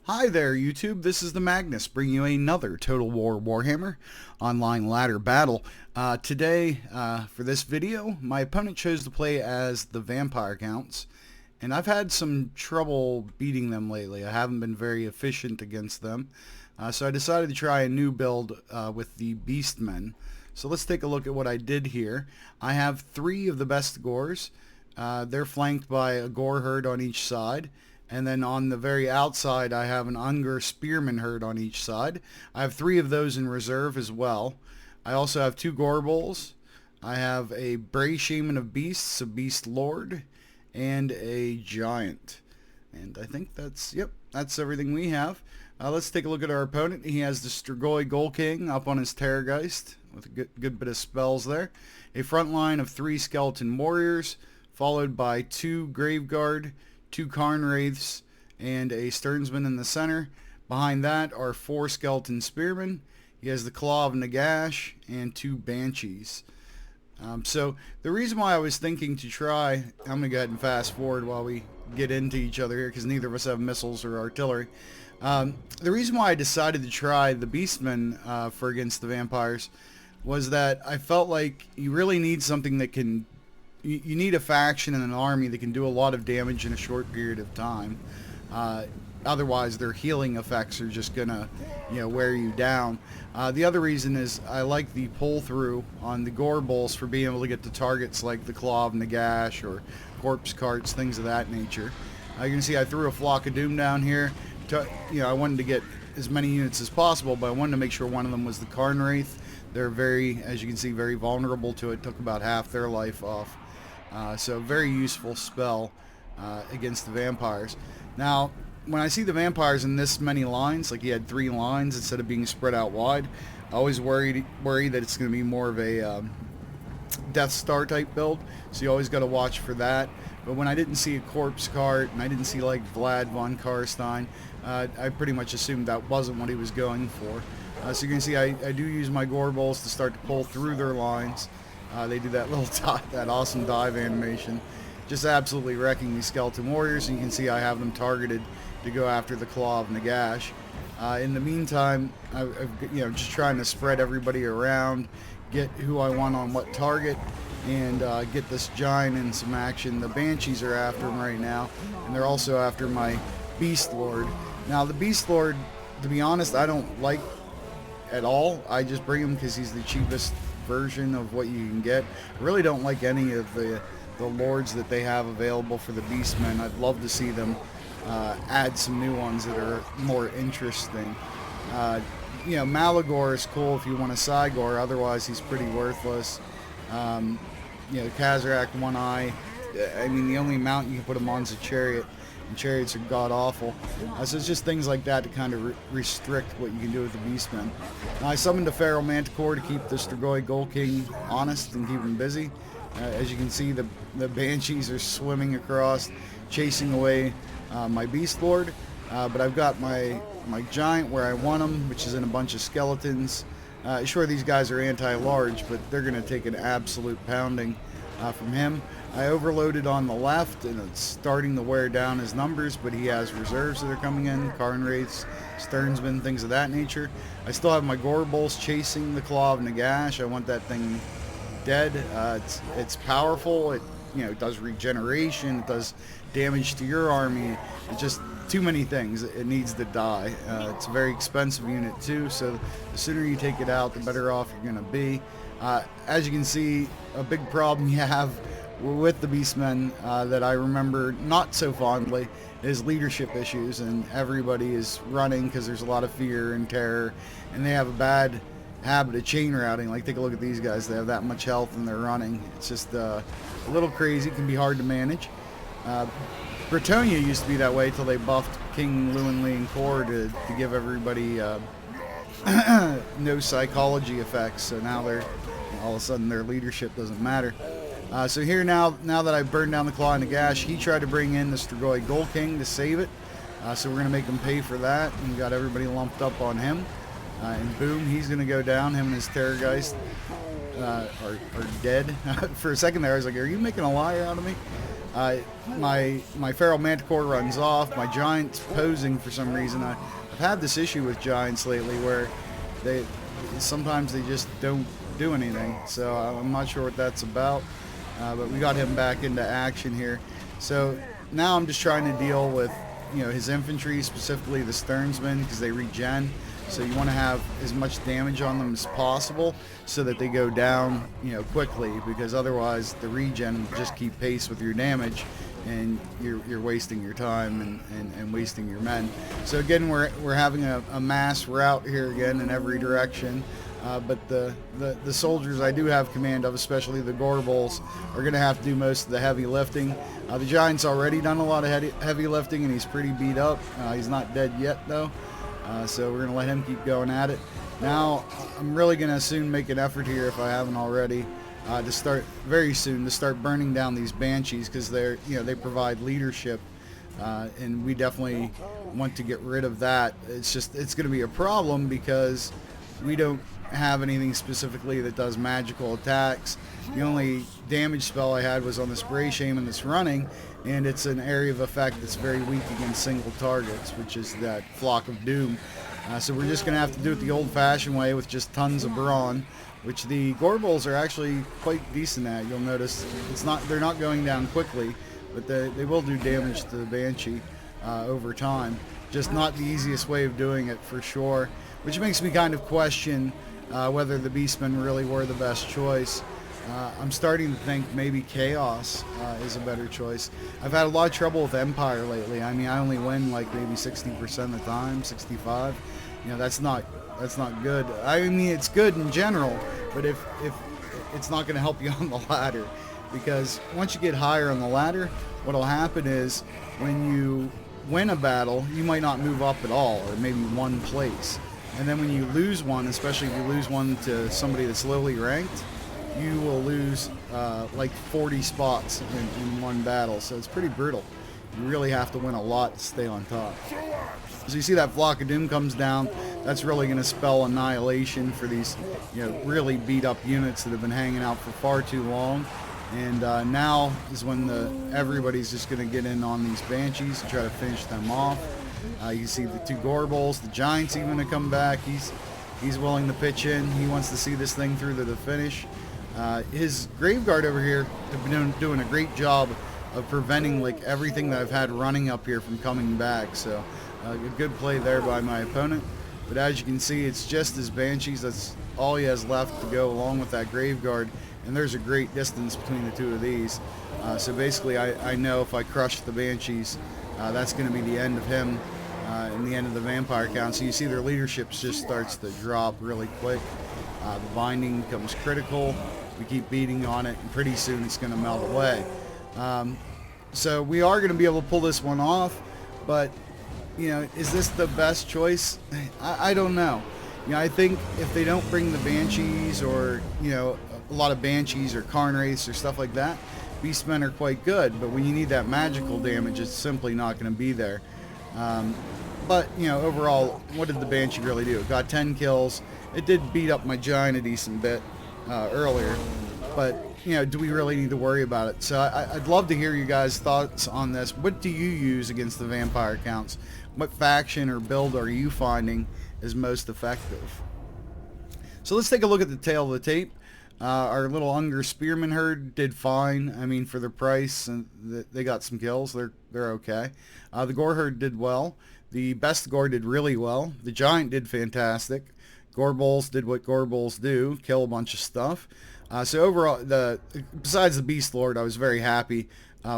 Hi there, YouTube. This is the Magnus, bringing you another Total War Warhammer online ladder battle. Today, for this video, my opponent chose to play as the Vampire Counts, and I've had some trouble beating them lately. I haven't been very efficient against them, so I decided to try a new build with the Beastmen. So let's take a look at what I did here. I have 3 of the best Gores. They're flanked by a Gore herd on each side. And then on the very outside, I have an Unger Spearman herd on each side. I have 3 of those in reserve as well. I also have 2 Gore Bulls. I have a Bray Shaman of Beasts, a Beast Lord, and a Giant. And I think that's everything we have. Let's take a look at our opponent. He has the Strigoi Ghoul King up on his Terrorgeist with a good bit of spells there. A front line of 3 Skeleton Warriors, followed by 2 Graveguard, 2 Karn Wraiths, and a Sternsman in the center. Behind that are 4 Skeleton Spearmen. He has the Claw of Nagash and 2 Banshees. So the reason why I was thinking to try, I'm going to go ahead and fast forward while we get into each other here because neither of us have missiles or artillery. The reason why I decided to try the Beastmen for against the Vampires was that I felt like you really need something that can... You need a faction and an army that can do a lot of damage in a short period of time. Otherwise, their healing effects are just gonna, wear you down. The other reason is I like the pull-through on the Gore Bulls for being able to get to targets like the Claw of Nagash or Corpse Carts, things of that nature. You can see I threw a Flock of Doom down here. I wanted to get as many units as possible, but I wanted to make sure one of them was the Karn Wraith. They're very, as you can see, very vulnerable to it. Took about half their life off. So very useful spell against the vampires. Now, when I see the vampires in this many lines, like he had 3 lines instead of being spread out wide, I always worry that it's going to be more of a Death Star type build. So you always got to watch for that. But when I didn't see a Corpse Cart and I didn't see like Vlad von Karstein, I pretty much assumed that wasn't what he was going for. So you can see I do use my Gore Bulls to start to pull through their lines. They do that little that awesome dive animation, just absolutely wrecking these Skeleton Warriors. And you can see I have them targeted to go after the Claw of Nagash. In the meantime, I'm just trying to spread everybody around, get who I want on what target, and get this Giant in some action. The Banshees are after him right now, and they're also after my Beast Lord. Now the Beast Lord, to be honest, I don't like at all. I just bring him because he's the cheapest version of what you can get. I really don't like any of the lords that they have available for the Beastmen. I'd love to see them add some new ones that are more interesting. Malagor is cool if you want a Cygor, otherwise he's pretty worthless. Kazarak, One Eye, I mean the only mount you can put him on is a chariot, and chariots are god-awful. So it's just things like that to kind of restrict what you can do with the Beastmen. I summoned a Feral Manticore to keep the Strigoi Ghoul King honest and keep him busy. As you can see, the Banshees are swimming across, chasing away my Beast Lord. But I've got my Giant where I want him, which is in a bunch of skeletons. Sure, these guys are anti-large, but they're going to take an absolute pounding from him. I overloaded on the left, and it's starting to wear down his numbers, but he has reserves that are coming in, Karn Wraiths, Sternsmen, things of that nature. I still have my Gore Bulls chasing the Claw of Nagash. I want that thing dead. It's powerful. It does regeneration. It does damage to your army. It's just too many things. It needs to die. It's a very expensive unit too, so the sooner you take it out, the better off you're going to be. As you can see, a big problem you have with the Beastmen that I remember not so fondly is leadership issues, and everybody is running because there's a lot of fear and terror, and they have a bad habit of chain routing. Like, take a look at these guys. They have that much health and they're running. It's just a little crazy. It can be hard to manage. Bretonia used to be that way till they buffed King Lewin Lee and Kor to give everybody no psychology effects, so now they're all of a sudden their leadership doesn't matter. So here now that I've burned down the Claw and Nagash, he tried to bring in the Strigoi Ghoul King to save it. So we're going to make him pay for that, and got everybody lumped up on him. And boom, he's going to go down, him and his Terrorgeist. are dead. For a second there, I was like, are you making a liar out of me? My feral manticore runs off. My giant's posing for some reason. I've had this issue with giants lately where sometimes they just don't do anything. So I'm not sure what that's about. But we got him back into action here. So now I'm just trying to deal with, you know, his infantry, specifically the Sternsmen, because they regen. So you want to have as much damage on them as possible so that they go down, you know, quickly, because otherwise the regen will just keep pace with your damage, and you're wasting your time and wasting your men. So again, we're having a mass rout here again in every direction. But the soldiers I do have command of, especially the Gorbals, are going to have to do most of the heavy lifting. The Giant's already done a lot of heavy lifting, and he's pretty beat up. He's not dead yet, though. So we're going to let him keep going at it. Now, I'm really going to soon make an effort here, if I haven't already, to start burning down these Banshees, because they provide leadership, and we definitely want to get rid of that. It's going to be a problem because we don't have anything specifically that does magical attacks. The only damage spell I had was on the Spray Shaman that's running, and it's an area of effect that's very weak against single targets, which is that Flock of Doom. So we're just going to have to do it the old-fashioned way with just tons of brawn, which the Gorbals are actually quite decent at. You'll notice they're not going down quickly, but they will do damage to the Banshee over time. Just not the easiest way of doing it for sure, which makes me kind of question whether the Beastmen really were the best choice. I'm starting to think maybe Chaos is a better choice. I've had a lot of trouble with Empire lately. I mean, I only win like maybe 60% of the time, 65. You know, that's not good. I mean, it's good in general, but if it's not going to help you on the ladder, because once you get higher on the ladder, what'll happen is when you win a battle, you might not move up at all, or maybe one place. And then when you lose one, especially if you lose one to somebody that's lowly ranked, you will lose like 40 spots in one battle. So it's pretty brutal. You really have to win a lot to stay on top. So you see that Flock of Doom comes down. That's really going to spell annihilation for these, really beat up units that have been hanging out for far too long. And now is when everybody's just going to get in on these Banshees and try to finish them off. You can see the two Gorbals, the Giant's even to come back. He's willing to pitch in. He wants to see this thing through to the finish. His Graveguard over here have been doing a great job of preventing like everything that I've had running up here from coming back. So a good play there by my opponent. But as you can see, it's just his Banshees. That's all he has left to go along with that Graveguard. And there's a great distance between the two of these. So basically, I know if I crush the Banshees, that's going to be the end of him and the end of the Vampire count. So you see their leadership just starts to drop really quick. The binding becomes critical. We keep beating on it, and pretty soon it's going to melt away. So we are going to be able to pull this one off, but is this the best choice? I don't know. I think if they don't bring the Banshees or a lot of Banshees or Karn Wraiths or stuff like that, Beastmen are quite good, but when you need that magical damage, it's simply not going to be there. But overall, what did the Banshee really do? It got 10 kills. It did beat up my Giant a decent bit earlier, but do we really need to worry about it? So I'd love to hear you guys' thoughts on this. What do you use against the Vampire counts? What faction or build are you finding is most effective? So let's take a look at the tail of the tape. Our little Unger Spearman herd did fine. I mean, for the price, and they got some kills. They're okay. The Gore herd did well. The Best Gore did really well. The Giant did fantastic. Gorbals did what Gorbals do, kill a bunch of stuff. So overall, besides the Beast Lord, I was very happy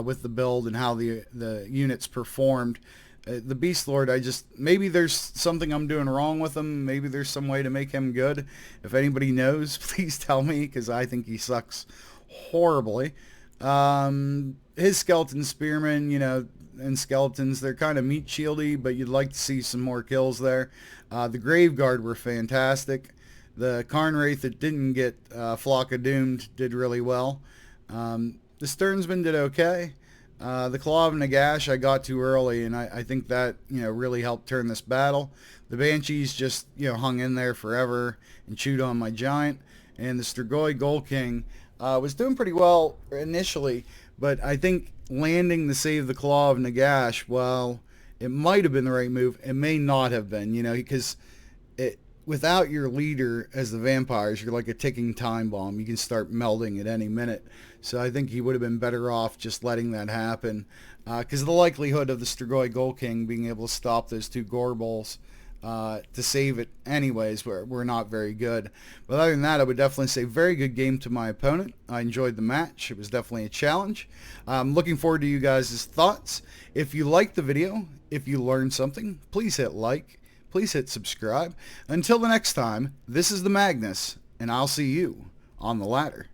with the build and how the units performed. The Beast Lord, maybe there's something I'm doing wrong with him. Maybe there's some way to make him good. If anybody knows, please tell me, because I think he sucks horribly. His Skeleton Spearmen, and Skeletons, they're kind of meat shieldy, but you'd like to see some more kills there. The Graveguard were fantastic. The Karn Wraith that didn't get Flock of Doomed did really well. The Sternsmen did okay. The Claw of Nagash I got too early, and I think that really helped turn this battle. The Banshees just hung in there forever and chewed on my Giant, and the Strigoi Gold King was doing pretty well initially, but I think landing the Save the Claw of Nagash, well, it might have been the right move. It may not have been, you know, because without your leader as the vampires, you're like a ticking time bomb. You can start melding at any minute. So I think he would have been better off just letting that happen, because the likelihood of the Strigoi Gold King being able to stop those two Gorbals to save it anyways were not very good. But other than that, I would definitely say very good game to my opponent. I enjoyed the match. It was definitely a challenge. I'm looking forward to you guys' thoughts. If you liked the video, if you learned something, please hit like. Please hit subscribe. Until the next time, this is the Magnus, and I'll see you on the ladder.